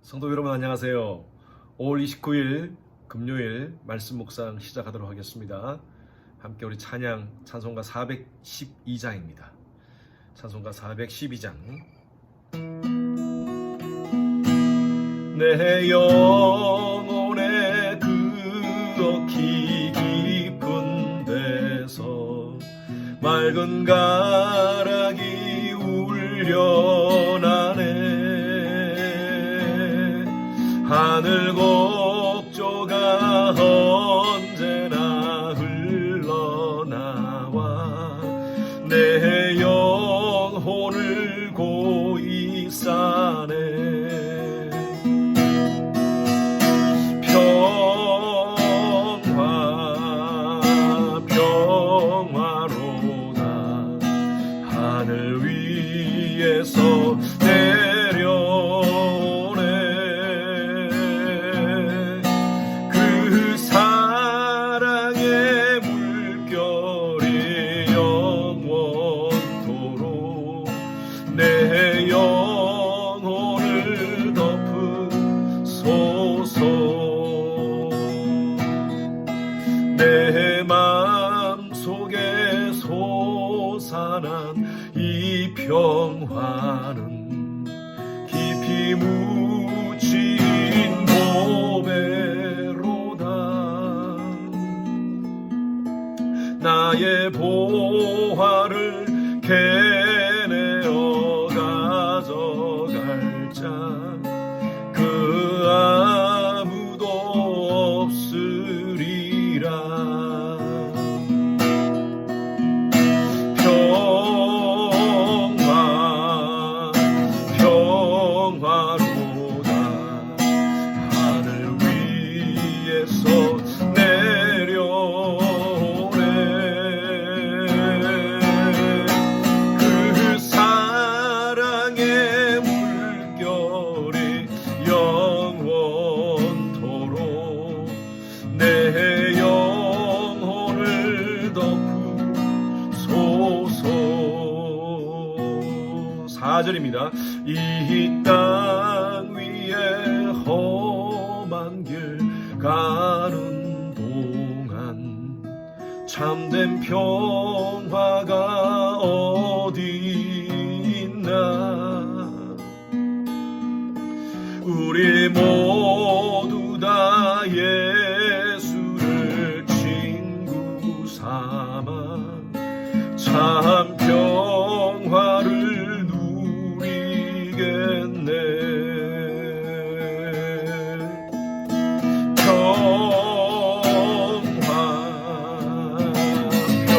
성도 여러분 안녕하세요. 5월 29일 금요일 말씀 묵상 시작하도록 하겠습니다. 함께 우리 찬송가 412장입니다. 찬송가 412장. 내 영혼의 그윽히 깊은 데서 맑은 가락이 울려나네. 하늘 곡조가 언제나 흘러나와 내 영혼을 고이 싸네. 평화로다. 하늘 위에서 내 영혼을 덮으소서. 내 마음속에 솟아난 이 평화는 깊이 묻힌 보배로다. 나의 보화를 가져갈 자 그 아무도 없으리라. 평화로다. 하늘 위에서 내 영혼을 덮으소서. 4절입니다. 이 땅 위에 험한 길 가는 동안 참된 평화가 어디 있나. 우리 모두 다 예수를 친구 삼아 참 평화를 누리겠네.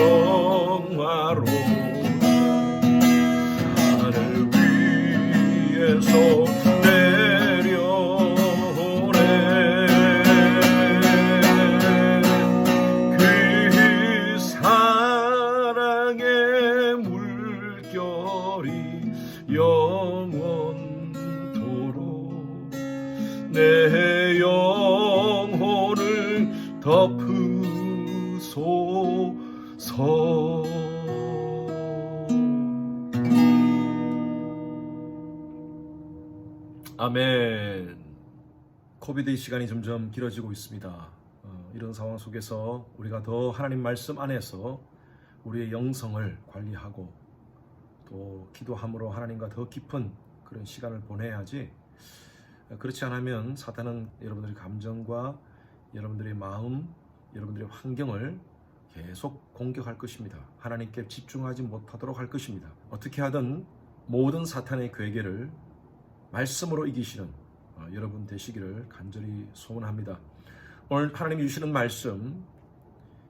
평화로 하늘 위에서 내 영혼을 덮으소서. 아멘. 코비드의 시간이 점점 길어지고 있습니다. 이런 상황 속에서 우리가 더 하나님 말씀 안에서 우리의 영성을 관리하고 또 기도함으로 하나님과 더 깊은 그런 시간을 보내야지, 그렇지 않으면 사탄은 여러분들의 감정과 여러분들의 마음, 여러분들의 환경을 계속 공격할 것입니다. 하나님께 집중하지 못하도록 할 것입니다. 어떻게 하든 모든 사탄의 괴계를 말씀으로 이기시는 여러분 되시기를 간절히 소원합니다. 오늘 하나님이 주시는 말씀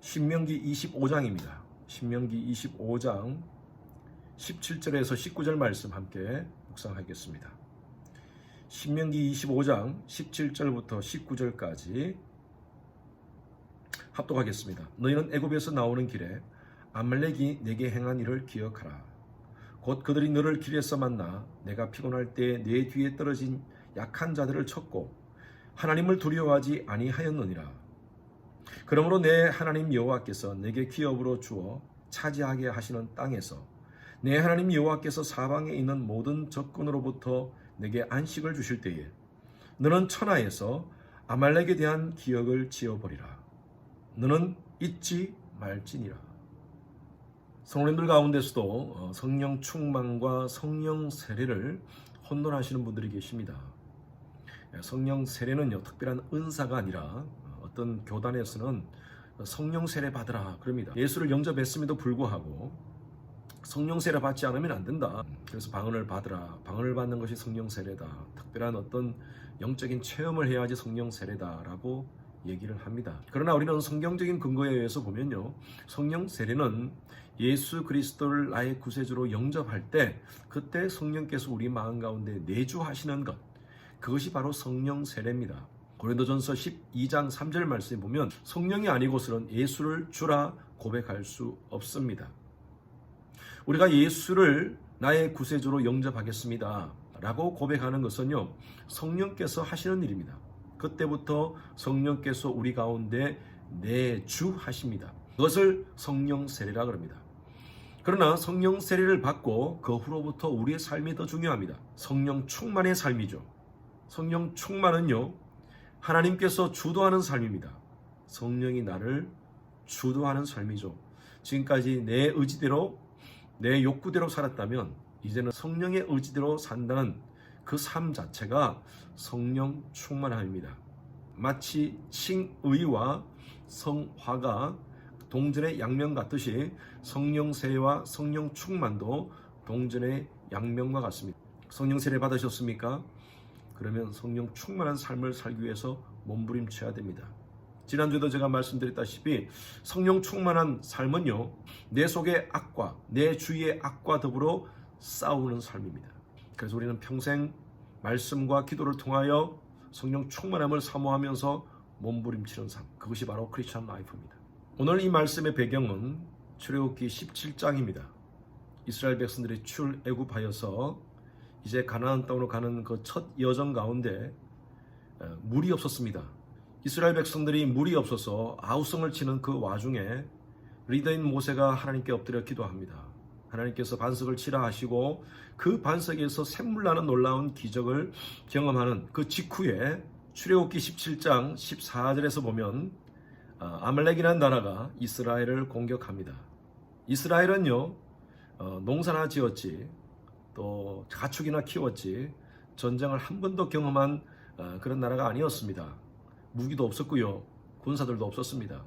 신명기 25장입니다. 신명기 25장 17절에서 19절 말씀 함께 묵상하겠습니다. 신명기 25장 17절부터 19절까지 합독하겠습니다. 너희는 애굽에서 나오는 길에 아말렉이 내게 행한 일을 기억하라. 곧 그들이 너를 길에서 만나 내가 피곤할 때 내 뒤에 떨어진 약한 자들을 쳤고 하나님을 두려워하지 아니하였느니라. 그러므로 내 하나님 여호와께서 내게 기업으로 주어 차지하게 하시는 땅에서 내 하나님 여호와께서 사방에 있는 모든 적군으로부터 내게 안식을 주실 때에 너는 천하에서 아말렉에 대한 기억을 지어버리라. 너는 잊지 말지니라. 성도님들 가운데서도 성령 충만과 성령 세례를 혼돈하시는 분들이 계십니다. 성령 세례는요, 특별한 은사가 아니라 어떤 교단에서는 성령 세례 받으라 그럽니다. 예수를 영접했음에도 불구하고 성령 세례 받지 않으면 안 된다. 그래서 방언을 받으라. 방언을 받는 것이 성령 세례다. 특별한 어떤 영적인 체험을 해야지 성령 세례다라고 얘기를 합니다. 그러나 우리는 성경적인 근거에 의해서 보면요, 성령 세례는 예수 그리스도를 나의 구세주로 영접할 때 그때 성령께서 우리 마음 가운데 내주하시는 것, 그것이 바로 성령 세례입니다. 고린도전서 12장 3절 말씀에 보면 성령이 아니고서는 예수를 주라 고백할 수 없습니다. 우리가 예수를 나의 구세주로 영접하겠습니다 라고 고백하는 것은요, 성령께서 하시는 일입니다. 그때부터 성령께서 우리 가운데 내주하십니다. 그것을 성령 세례라 그럽니다. 그러나 성령 세례를 받고 그 후로부터 우리의 삶이 더 중요합니다. 성령 충만의 삶이죠. 성령 충만은요, 하나님께서 주도하는 삶입니다. 성령이 나를 주도하는 삶이죠. 지금까지 내 의지대로, 내 욕구대로 살았다면 이제는 성령의 의지대로 산다는 그 삶 자체가 성령 충만함입니다. 마치 칭의와 성화가 동전의 양면 같듯이 성령 세례와 성령 충만도 동전의 양면과 같습니다. 성령 세례 받으셨습니까? 그러면 성령 충만한 삶을 살기 위해서 몸부림쳐야 됩니다. 지난주에도 제가 말씀드렸다시피 성령 충만한 삶은요, 내 속의 악과 내 주위의 악과 더불어 싸우는 삶입니다. 그래서 우리는 평생 말씀과 기도를 통하여 성령 충만함을 사모하면서 몸부림치는 삶, 그것이 바로 크리스천 라이프입니다. 오늘 이 말씀의 배경은 출애굽기 17장입니다. 이스라엘 백성들이 출애굽하여서 이제 가나안 땅으로 가는 그 첫 여정 가운데 물이 없었습니다. 이스라엘 백성들이 물이 없어서 아우성을 치는 그 와중에 리더인 모세가 하나님께 엎드려 기도합니다. 하나님께서 반석을 치라 하시고 그 반석에서 샘물 나는 놀라운 기적을 경험하는 그 직후에 출애굽기 17장 14절에서 보면 아말렉이라는 나라가 이스라엘을 공격합니다. 이스라엘은요, 농사나 지었지, 또 가축이나 키웠지, 전쟁을 한 번도 경험한 그런 나라가 아니었습니다. 무기도 없었고요, 군사들도 없었습니다.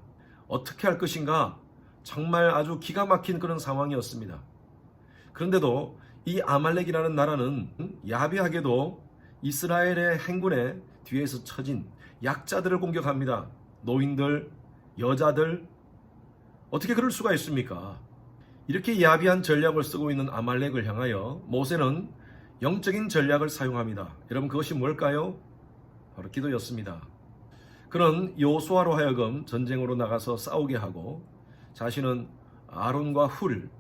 어떻게 할 것인가, 정말 아주 기가 막힌 그런 상황이었습니다. 그런데도 이 아말렉이라는 나라는 야비하게도 이스라엘의 행군에 뒤에서 처진 약자들을 공격합니다. 노인들, 여자들, 어떻게 그럴 수가 있습니까? 이렇게 야비한 전략을 쓰고 있는 아말렉을 향하여 모세는 영적인 전략을 사용합니다. 여러분, 그것이 뭘까요? 바로 기도였습니다. 그는 여호수아로 하여금 전쟁으로 나가서 싸우게 하고 자신은 아론과 훌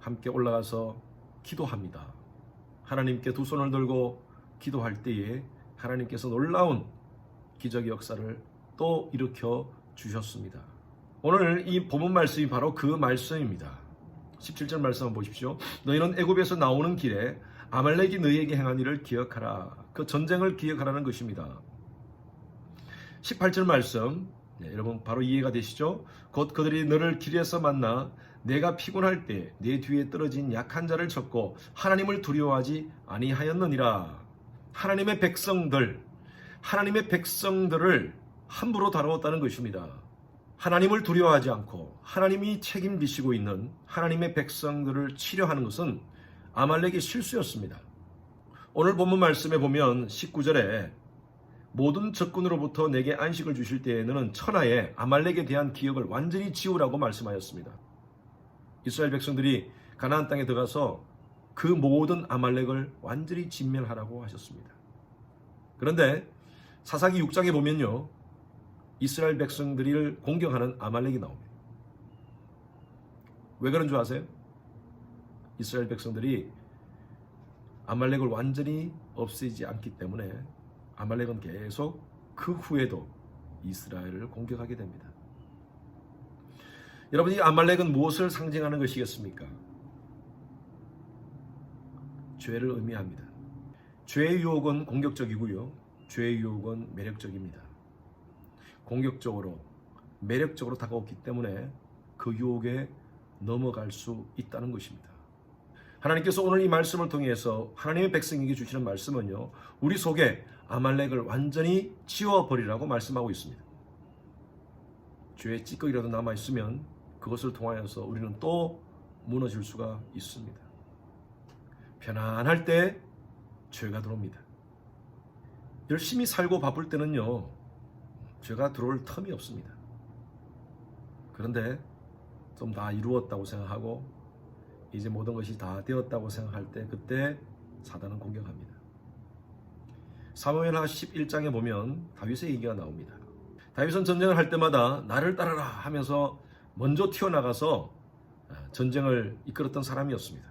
함께 올라가서 기도합니다. 하나님께 두 손을 들고 기도할 때에 하나님께서 놀라운 기적의 역사를 또 일으켜 주셨습니다. 오늘 이 본문 말씀이 바로 그 말씀입니다. 17절 말씀 한번 보십시오. 너희는 애굽에서 나오는 길에 아말렉이 너희에게 행한 일을 기억하라. 그 전쟁을 기억하라는 것입니다. 18절 말씀, 여러분 바로 이해가 되시죠? 곧 그들이 너를 길에서 만나 내가 피곤할 때 내 뒤에 떨어진 약한 자를 쳤고 하나님을 두려워하지 아니하였느니라. 하나님의 백성들을 함부로 다루었다는 것입니다. 하나님을 두려워하지 않고 하나님이 책임지시고 있는 하나님의 백성들을 치려하는 것은 아말렉의 실수였습니다. 오늘 본문 말씀에 보면 19절에 모든 적군으로부터 내게 안식을 주실 때에 너는 천하에 아말렉에 대한 기억을 완전히 지우라고 말씀하였습니다. 이스라엘 백성들이 가나안 땅에 들어가서 그 모든 아말렉을 완전히 진멸하라고 하셨습니다. 그런데 사사기 6장에 보면요, 이스라엘 백성들을 공격하는 아말렉이 나옵니다. 왜 그런 줄 아세요? 이스라엘 백성들이 아말렉을 완전히 없애지 않기 때문에 아말렉은 계속 그 후에도 이스라엘을 공격하게 됩니다. 여러분, 이 아말렉은 무엇을 상징하는 것이겠습니까? 죄를 의미합니다. 죄의 유혹은 공격적이고요, 죄의 유혹은 매력적입니다. 공격적으로, 매력적으로 다가오기 때문에 그 유혹에 넘어갈 수 있다는 것입니다. 하나님께서 오늘 이 말씀을 통해서 하나님의 백성에게 주시는 말씀은요, 우리 속에 아말렉을 완전히 지워버리라고 말씀하고 있습니다. 죄의 찌꺼기라도 남아있으면 그것을 통하여서 우리는 또 무너질 수가 있습니다. 편안할 때 죄가 들어옵니다. 열심히 살고 바쁠 때는요, 죄가 들어올 틈이 없습니다. 그런데 좀 다 이루었다고 생각하고 이제 모든 것이 다 되었다고 생각할 때 그때 사단은 공격합니다. 사무엘하 11장에 보면 다윗의 얘기가 나옵니다. 다윗은 전쟁을 할 때마다 나를 따르라 하면서 먼저 튀어나가서 전쟁을 이끌었던 사람이었습니다.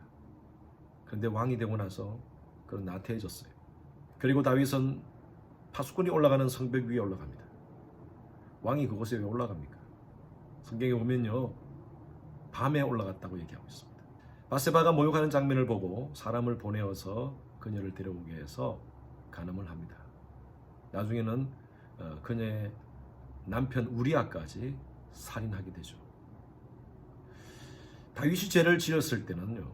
그런데 왕이 되고 나서 그런 나태해졌어요. 그리고 다윗은 파수꾼이 올라가는 성벽 위에 올라갑니다. 왕이 그곳에 왜 올라갑니까? 성경에 보면요, 밤에 올라갔다고 얘기하고 있습니다. 바세바가 모욕하는 장면을 보고 사람을 보내어서 그녀를 데려오게 해서 간음을 합니다. 나중에는 그녀의 남편 우리아까지 살인하게 되죠. 다윗이 죄를 지었을 때는요,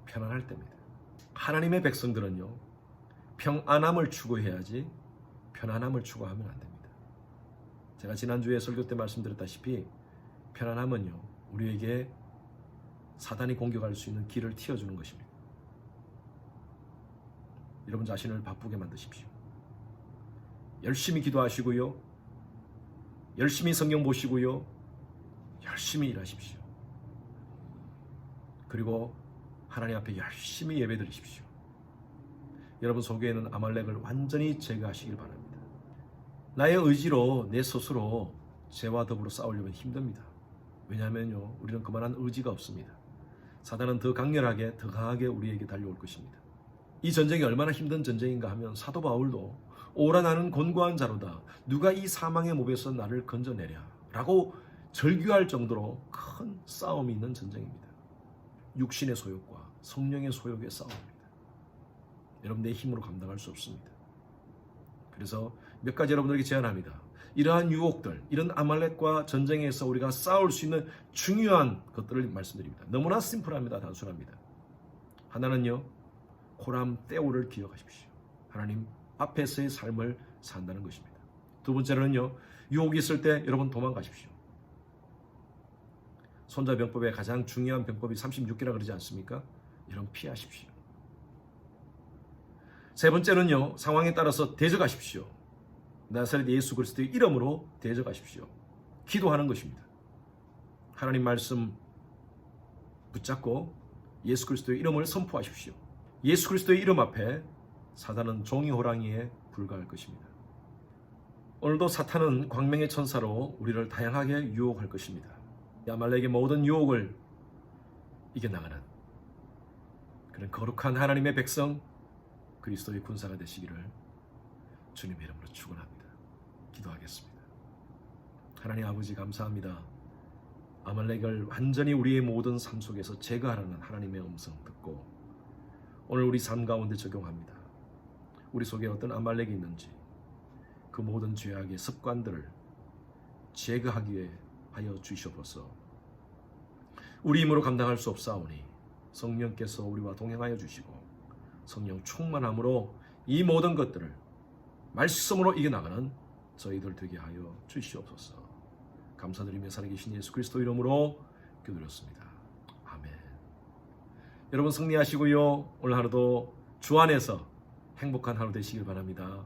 편안할 때입니다. 하나님의 백성들은요, 평안함을 추구해야지 편안함을 추구하면 안 됩니다. 제가 지난주에 설교 때 말씀드렸다시피 편안함은요, 우리에게 사단이 공격할 수 있는 길을 틔워주는 것입니다. 여러분 자신을 바쁘게 만드십시오. 열심히 기도하시고요, 열심히 성경 보시고요, 열심히 일하십시오. 그리고 하나님 앞에 열심히 예배드리십시오. 여러분 속에는 아말렉을 완전히 제거하시길 바랍니다. 나의 의지로 내 스스로 죄와 더불어 싸우려면 힘듭니다. 왜냐하면요, 우리는 그만한 의지가 없습니다. 사단은 더 강렬하게, 더 강하게 우리에게 달려올 것입니다. 이 전쟁이 얼마나 힘든 전쟁인가 하면 사도 바울도 오라 나는 곤고한 자로다, 누가 이 사망의 몹에서 나를 건져내랴 라고 절규할 정도로 큰 싸움이 있는 전쟁입니다. 육신의 소욕과 성령의 소욕의 싸움입니다. 여러분 내 힘으로 감당할 수 없습니다. 그래서 몇 가지 여러분들에게 제안합니다. 이러한 유혹들, 이런 아말렉과 전쟁에서 우리가 싸울 수 있는 중요한 것들을 말씀드립니다. 너무나 심플합니다. 단순합니다. 하나는요, 호람 때오를 기억하십시오. 하나님 앞에서의 삶을 산다는 것입니다. 두 번째로는요, 유혹이 있을 때 여러분 도망가십시오. 손자병법의 가장 중요한 병법이 36개라 그러지 않습니까? 여러분 피하십시오. 세 번째는요, 상황에 따라서 대적하십시오. 나사렛 예수 그리스도의 이름으로 대적하십시오. 기도하는 것입니다. 하나님 말씀 붙잡고 예수 그리스도의 이름을 선포하십시오. 예수 그리스도의 이름 앞에 사단은 종이 호랑이에 불과할 것입니다. 오늘도 사탄은 광명의 천사로 우리를 다양하게 유혹할 것입니다. 아말렉의 모든 유혹을 이겨나가는 그런 거룩한 하나님의 백성, 그리스도의 군사가 되시기를 주님의 이름으로 축원합니다. 기도하겠습니다. 하나님 아버지 감사합니다. 아말렉을 완전히 우리의 모든 삶 속에서 제거하라는 하나님의 음성 듣고 오늘 우리 삶 가운데 적용합니다. 우리 속에 어떤 아말렉이 있는지 그 모든 죄악의 습관들을 제거하기 하여 주시옵소서. 우리 힘으로 감당할 수 없사오니 성령께서 우리와 동행하여 주시고 성령 충만함으로 이 모든 것들을 말씀으로 이겨나가는 저희들 되게 하여 주시옵소서. 감사드리며 살아계신 예수 그리스도 이름으로 기도드렸습니다. 아멘. 여러분 승리하시고요, 오늘 하루도 주 안에서 행복한 하루 되시길 바랍니다.